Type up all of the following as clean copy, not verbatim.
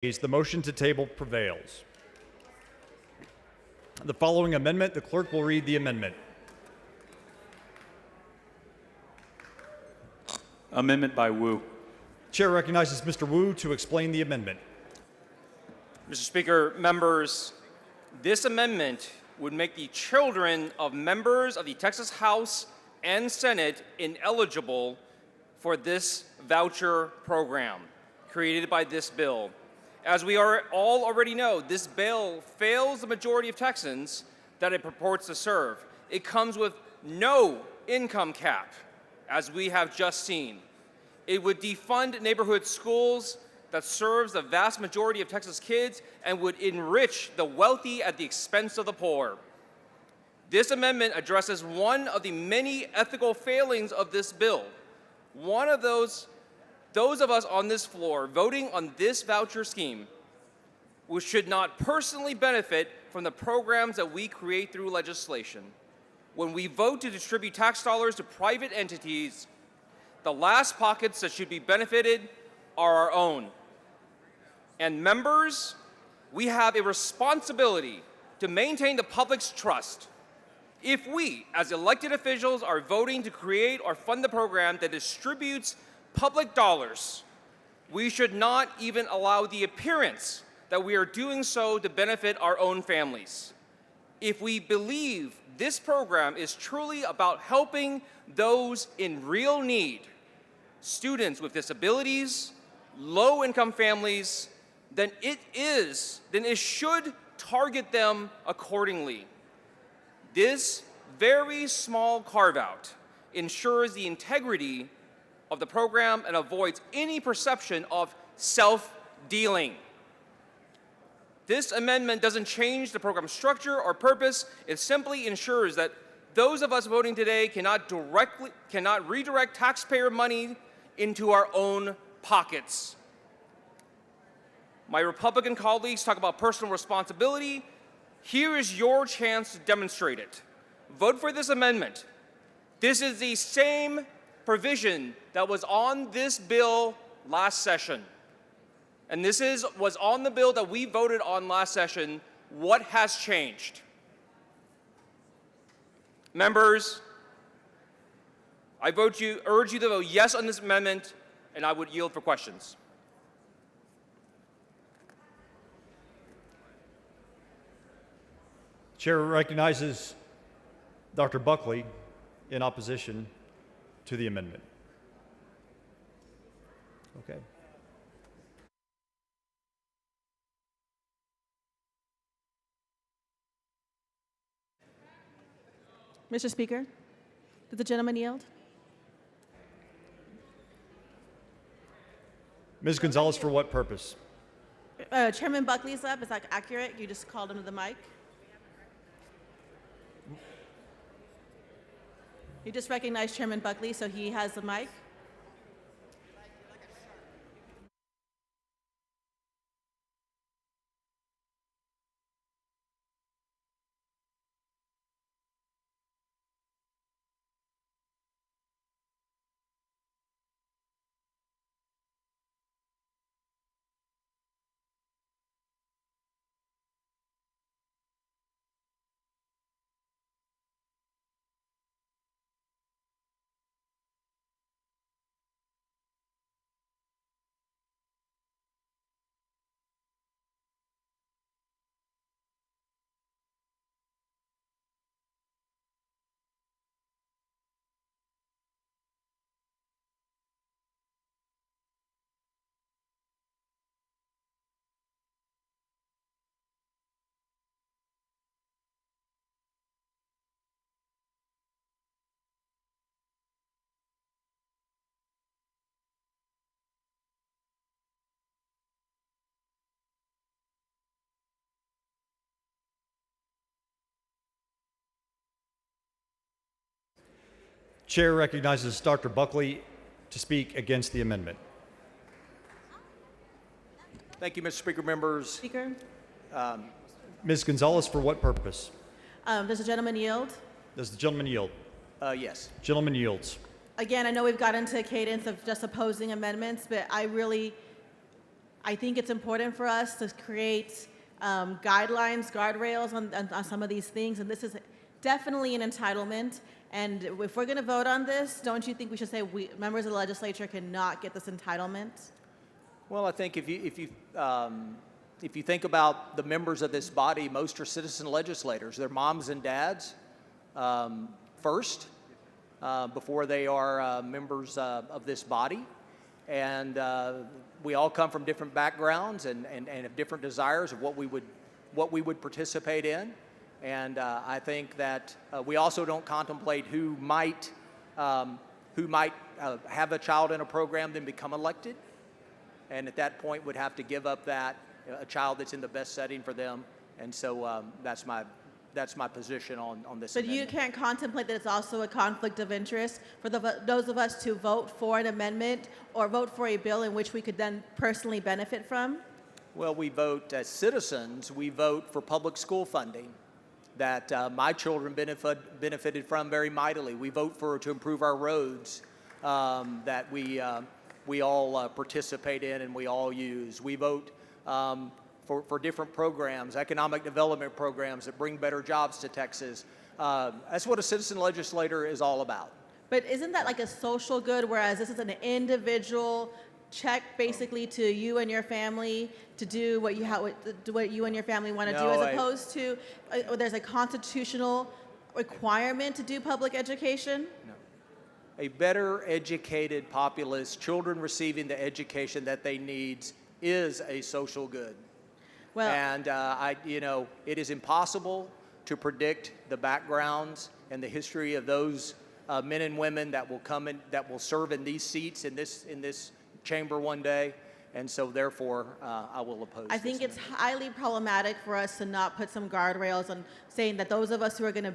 The motion to table prevails. The following amendment, the clerk will read the amendment. Amendment by Wu. Chair recognizes Mr. Wu to explain the amendment. Mr. Speaker, members, this amendment would make the children of members of the Texas House and Senate ineligible for this voucher program created by this bill. As we all already know, this bill fails the majority of Texans that it purports to serve. It comes with no income cap, as we have just seen. It would defund neighborhood schools that serves the vast majority of Texas kids and would enrich the wealthy at the expense of the poor. This amendment addresses one of the many ethical failings of this bill. One of those of us on this floor voting on this voucher scheme, we should not personally benefit from the programs that we create through legislation. When we vote to distribute tax dollars to private entities, the last pockets that should be benefited are our own. And members, we have a responsibility to maintain the public's trust. If we, as elected officials, are voting to create or fund the program that distributes public dollars, we should not even allow the appearance that we are doing so to benefit our own families. If we believe this program is truly about helping those in real need, students with disabilities, low-income families, then it should target them accordingly. This very small carve-out ensures the integrity of the program and avoids any perception of self-dealing. This amendment doesn't change the program structure or purpose. It simply ensures that those of us voting today cannot redirect taxpayer money into our own pockets. My Republican colleagues talk about personal responsibility. Here is your chance to demonstrate it. Vote for this amendment. This is the same provision that was on this bill last session. And this was on the bill that we voted on last session. What has changed? Members, I urge you to vote yes on this amendment, and I would yield for questions. Chair recognizes Dr. Buckley in opposition to the amendment. Okay. Mr. Speaker, did the gentleman yield? Ms. Gonzalez, for what purpose? Chairman Buckley's up. Is that accurate? You just called him to the mic? You just recognized Chairman Buckley, so he has the mic. Chair recognizes Dr. Buckley to speak against the amendment. Thank you, Mr. Speaker. Members, Speaker, Ms. Gonzalez, for what purpose? does the gentleman yield? Does the gentleman yield? yes. Gentleman yields. Again, I know we've got into a cadence of just opposing amendments, but I think it's important for us to create guidelines, guardrails on some of these things, and this is definitely an entitlement. And if we're going to vote on this, don't you think we should say members of the legislature cannot get this entitlement? Well, I think if you think about the members of this body, most are citizen legislators. They're moms and dads first, before they are members of this body. And we all come from different backgrounds and have different desires of what we would participate in. And I think that we also don't contemplate who might have a child in a program then become elected, and at that point would have to give up that a child that's in the best setting for them. And so that's my position on this. But you amendment. can't contemplate that it's also a conflict of interest for those of us to vote for an amendment or vote for a bill in which we could then personally benefit from? Well, we vote as citizens. We vote for public school funding that my children benefited from very mightily. We vote to improve our roads that we all participate in and we all use. We vote for different programs, economic development programs that bring better jobs to Texas. That's what a citizen legislator is all about. But isn't that like a social good, whereas this is an individual check basically to you and your family to do what you and your family want to do, No, as opposed to there's a constitutional requirement to do public education? A better educated populace, children receiving the education that they need, is a social good. Well, And it is impossible to predict the backgrounds and the history of those men and women that will come in, that will serve in these seats in this chamber one day. And so, therefore, I will oppose. I think it's highly problematic for us to not put some guardrails on saying that those of us who are going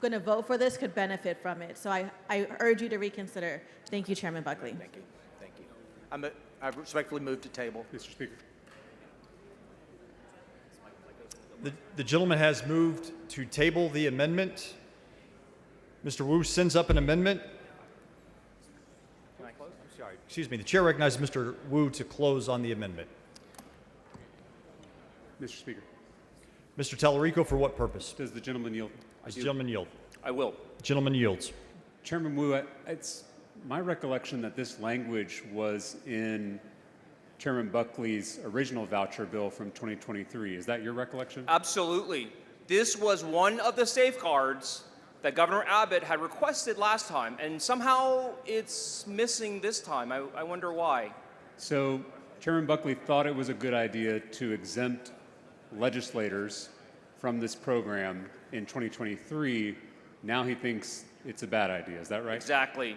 to vote for this could benefit from it. So I urge you to reconsider. Thank you, Chairman Buckley. Thank you. Thank you. I respectfully move to table. Mr. Speaker. The gentleman has moved to table the amendment. Mr. Wu sends up an amendment. I'm sorry. Excuse me. The chair recognizes Mr. Wu to close on the amendment. Mr. Speaker. Mr. Tallarico, for what purpose? Does the gentleman yield? Does the gentleman yield? I will. Gentleman yields. Chairman Wu, it's my recollection that this language was in Chairman Buckley's original voucher bill from 2023. Is that your recollection? Absolutely. This was one of the safeguards that Governor Abbott had requested last time, and somehow it's missing this time. I wonder why. So Chairman Buckley thought it was a good idea to exempt legislators from this program in 2023. Now he thinks it's a bad idea. Is that right? Exactly.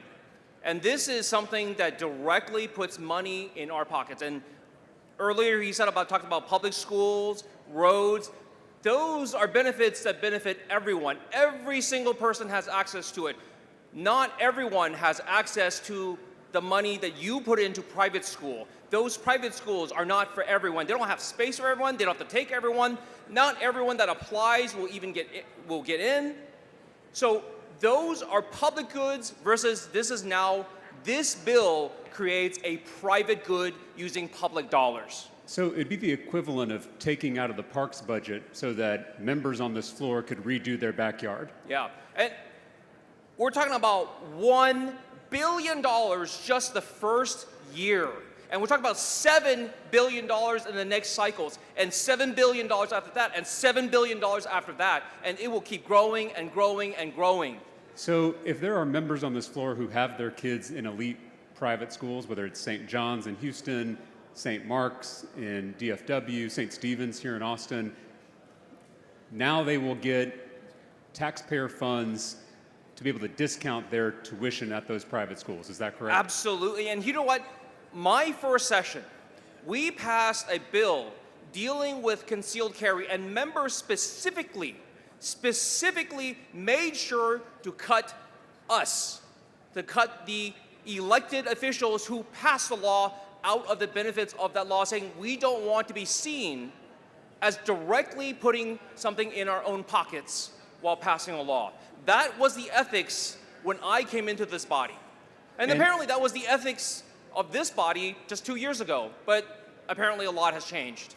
And this is something that directly puts money in our pockets. And earlier he talked about public schools, roads. Those are benefits that benefit everyone. Every single person has access to it. Not everyone has access to the money that you put into private school. Those private schools are not for everyone. They don't have space for everyone. They don't have to take everyone. Not everyone that applies will even get in. So those are public goods versus this bill creates a private good using public dollars. So it'd be the equivalent of taking out of the parks budget so that members on this floor could redo their backyard. Yeah, and we're talking about $1 billion just the first year. And we're talking about $7 billion in the next cycles, and $7 billion after that, and $7 billion after that, and it will keep growing and growing and growing. So if there are members on this floor who have their kids in elite private schools, whether it's St. John's in Houston, St. Mark's in DFW, St. Stephen's here in Austin, now they will get taxpayer funds to be able to discount their tuition at those private schools. Is that correct? Absolutely, and you know what? My first session, we passed a bill dealing with concealed carry, and members specifically made sure to cut the elected officials who passed the law out of the benefits of that law, saying we don't want to be seen as directly putting something in our own pockets while passing a law. That was the ethics when I came into this body. And apparently that was the ethics of this body just 2 years ago. But apparently a lot has changed.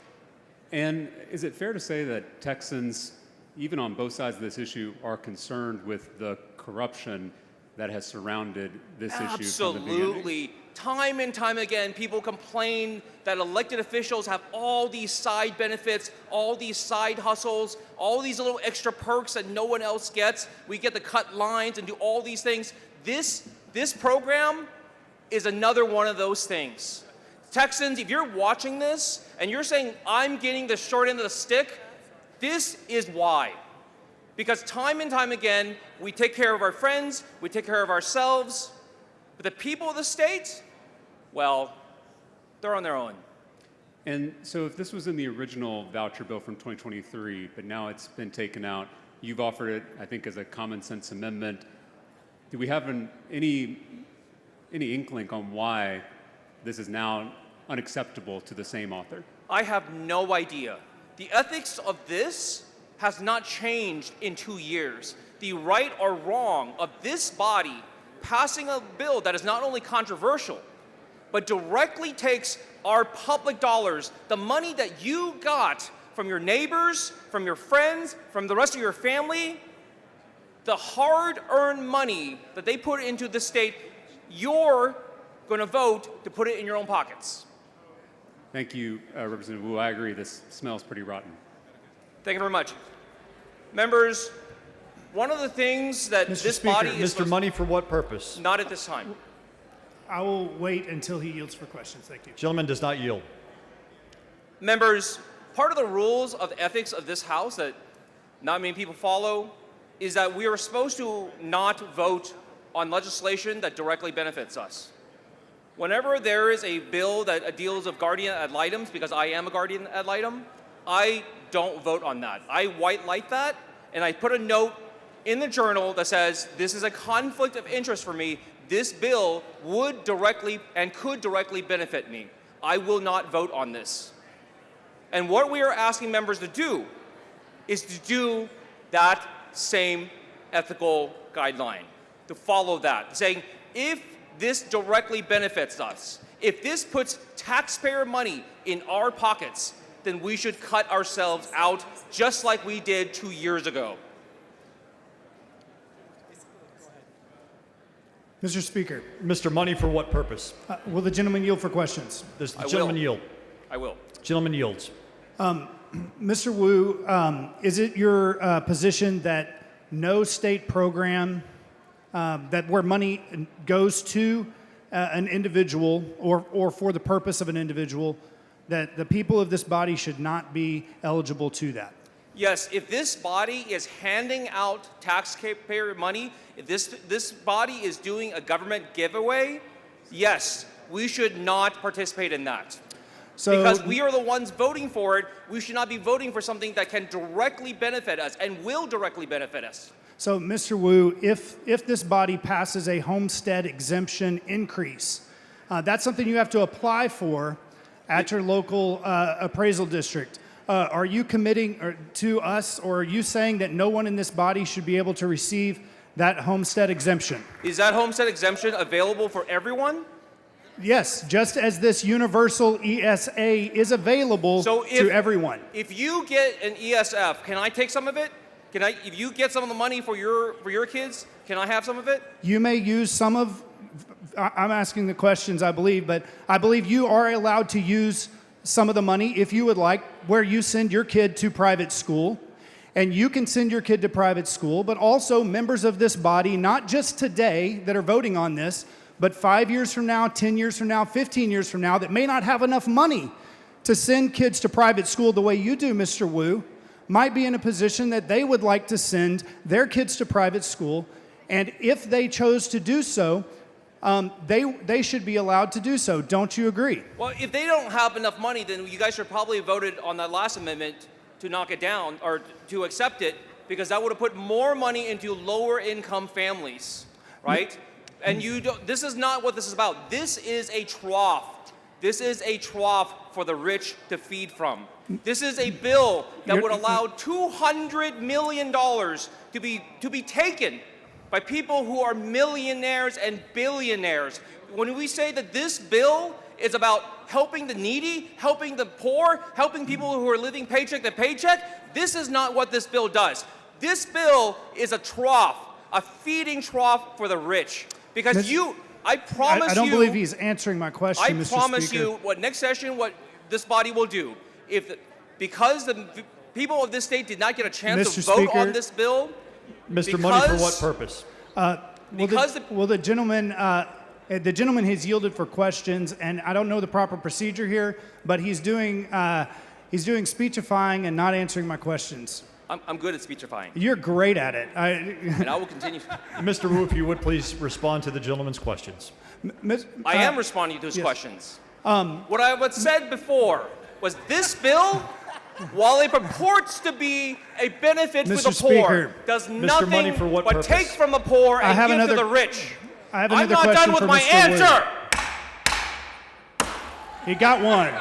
And is it fair to say that Texans, even on both sides of this issue, are concerned with the corruption that has surrounded this issue from the beginning? Absolutely. Time and time again, people complain that elected officials have all these side benefits, all these side hustles, all these little extra perks that no one else gets. We get to cut lines and do all these things. This program is another one of those things. Texans, if you're watching this and you're saying, I'm getting the short end of the stick, this is why. Because time and time again, we take care of our friends, we take care of ourselves, but the people of the state, well, they're on their own. And so if this was in the original voucher bill from 2023, but now it's been taken out, you've offered it, I think, as a common sense amendment. Do we have any inkling on why this is now unacceptable to the same author? I have no idea. The ethics of this has not changed in 2 years. The right or wrong of this body passing a bill that is not only controversial, but directly takes our public dollars, the money that you got from your neighbors, from your friends, from the rest of your family, the hard-earned money that they put into the state, you're going to vote to put it in your own pockets. Thank you, Representative Wu. I agree. This smells pretty rotten. Thank you very much. Members, one of the things that Mr. this Speaker, body is Mr. Money for what purpose? not at this time. I will wait until he yields for questions. Thank you. Gentleman does not yield. Members, part of the rules of ethics of this House that not many people follow is that we are supposed to not vote on legislation that directly benefits us. Whenever there is a bill that deals with guardian ad litems, because I am a guardian ad litem, I don't vote on that. I white light that, and I put a note in the journal that says, this is a conflict of interest for me. This bill would directly and could directly benefit me. I will not vote on this. And what we are asking members to do is to do that same ethical guideline, to follow that, saying if this directly benefits us, if this puts taxpayer money in our pockets, then we should cut ourselves out just like we did 2 years ago. Mr. Speaker, Mr. Money for what purpose? will the gentleman yield for questions? Does the I gentleman will. yield? I will. Gentleman yields. Mr. Wu, is it your position that no state program that where money goes to an individual or for the purpose of an individual, that the people of this body should not be eligible to that? Yes, if this body is handing out taxpayer money, if this body is doing a government giveaway, yes, we should not participate in that. So, Because we are the ones voting for it, we should not be voting for something that can directly benefit us and will directly benefit us. So, Mr. Wu, if this body passes a homestead exemption increase, that's something you have to apply for at your local appraisal district. Are you committing to us, or are you saying that no one in this body should be able to receive that homestead exemption? Is that homestead exemption available for everyone? Yes, just as this universal ESA is available to everyone. If you get an ESF, can I take some of it? If you get some of the money for your kids, can I have some of it? You may use some of, I'm asking the questions, I believe, but I believe you are allowed to use some of the money, if you would like, where you send your kid to private school. And you can send your kid to private school, but also members of this body, not just today that are voting on this, but 5 years from now, 10 years from now, 15 years from now, that may not have enough money to send kids to private school the way you do, Mr. Wu, might be in a position that they would like to send their kids to private school. And if they chose to do so, they should be allowed to do so. Don't you agree? Well, if they don't have enough money, then you guys should probably have voted on that last amendment to knock it down or to accept it, because that would have put more money into lower income families, right? And this is not what this is about. This is a trough. This is a trough for the rich to feed from. This is a bill that would allow $200 million to be taken by people who are millionaires and billionaires. When we say that this bill is about helping the needy, helping the poor, helping people who are living paycheck to paycheck. This is not what this bill does. This bill is a trough, a feeding trough for the rich. Because I promise you. I don't believe he's answering my question, I Mr. promise Speaker. you what next session, what this body will do. Because the people of this state did not get a chance to Mr. vote Speaker, on this bill. Mr. Money, for what purpose? The gentleman has yielded for questions, and I don't know the proper procedure here, but he's doing speechifying and not answering my questions. I'm good at speechifying. You're great at it. And I will continue. Mr. Wu, if you would please respond to the gentleman's questions. I am responding to his questions. What I said before was this bill, while it purports to be a benefit for Mr. the poor, Speaker, does Money, nothing for what but purpose? take from the poor and give to the rich. I have I'm another not question done with for my Mr. Wu. answer. He got one.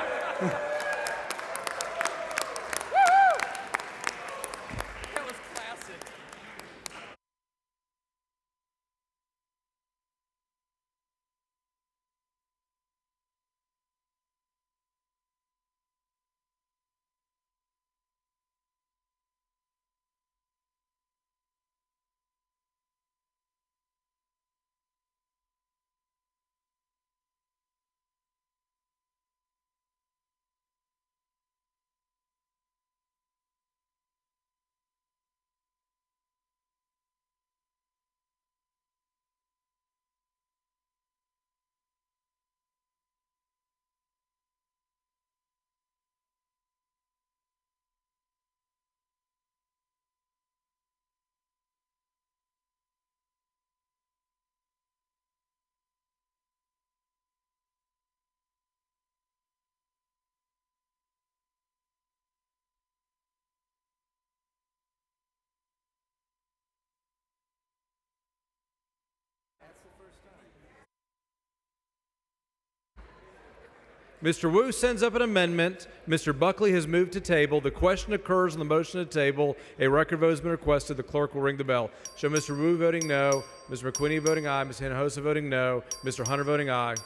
Mr. Wu sends up an amendment. Mr. Buckley has moved to table. The question occurs on the motion to table. A record vote has been requested. The clerk will ring the bell. Show Mr. Wu voting no, Mr. McQueenie voting aye, Ms. Hinojosa voting no, Mr. Hunter voting aye.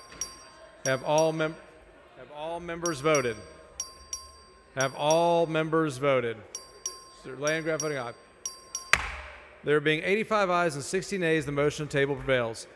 Have all members voted? Have all members voted? Mr. Landgraf voting aye. There being 85 ayes and 60 nays, the motion to table prevails.